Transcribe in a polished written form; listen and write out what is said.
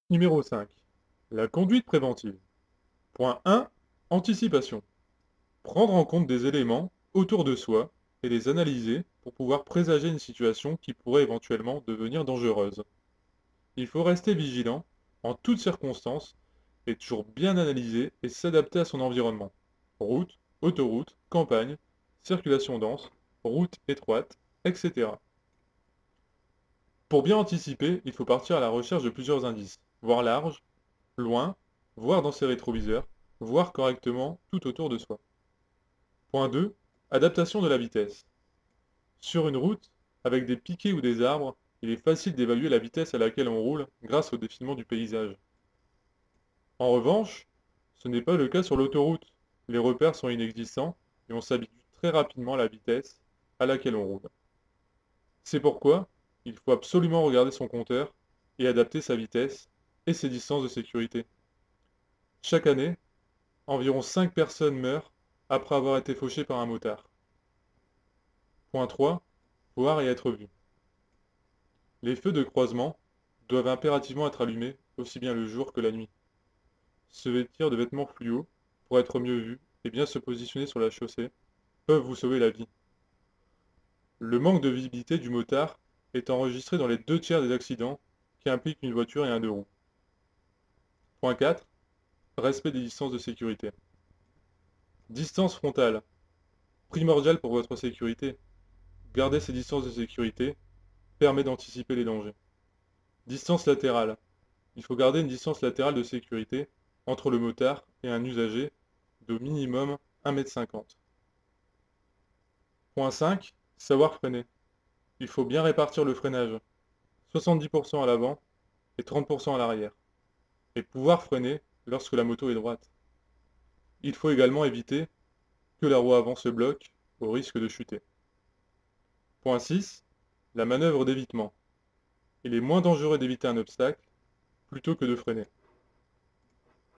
Numéro 5. La conduite préventive. Point 1. Anticipation. Prendre en compte des éléments autour de soi et les analyser pour pouvoir présager une situation qui pourrait éventuellement devenir dangereuse. Il faut rester vigilant en toutes circonstances et toujours bien analyser et s'adapter à son environnement. Route, autoroute, campagne, circulation dense, route étroite, etc. Pour bien anticiper, il faut partir à la recherche de plusieurs indices. Voir large, loin, voir dans ses rétroviseurs, voir correctement tout autour de soi. Point 2. Adaptation de la vitesse. Sur une route, avec des piquets ou des arbres, il est facile d'évaluer la vitesse à laquelle on roule grâce au défilement du paysage. En revanche, ce n'est pas le cas sur l'autoroute. Les repères sont inexistants et on s'habitue très rapidement à la vitesse à laquelle on roule. C'est pourquoi il faut absolument regarder son compteur et adapter sa vitesse et ses distances de sécurité. Chaque année, environ 5 personnes meurent après avoir été fauchées par un motard. Point 3. Voir et être vu. Les feux de croisement doivent impérativement être allumés aussi bien le jour que la nuit. Se vêtir de vêtements fluo pour être mieux vu et bien se positionner sur la chaussée peuvent vous sauver la vie. Le manque de visibilité du motard est enregistré dans les 2 tiers des accidents qui impliquent une voiture et un deux roues. Point 4. Respect des distances de sécurité. Distance frontale. Primordiale pour votre sécurité. Garder ces distances de sécurité permet d'anticiper les dangers. Distance latérale. Il faut garder une distance latérale de sécurité entre le motard et un usager d'au minimum 1,50 m. Point 5. Savoir freiner. Il faut bien répartir le freinage. 70% à l'avant et 30% à l'arrière. Et pouvoir freiner lorsque la moto est droite. Il faut également éviter que la roue avant se bloque au risque de chuter. Point 6. La manœuvre d'évitement. Il est moins dangereux d'éviter un obstacle plutôt que de freiner.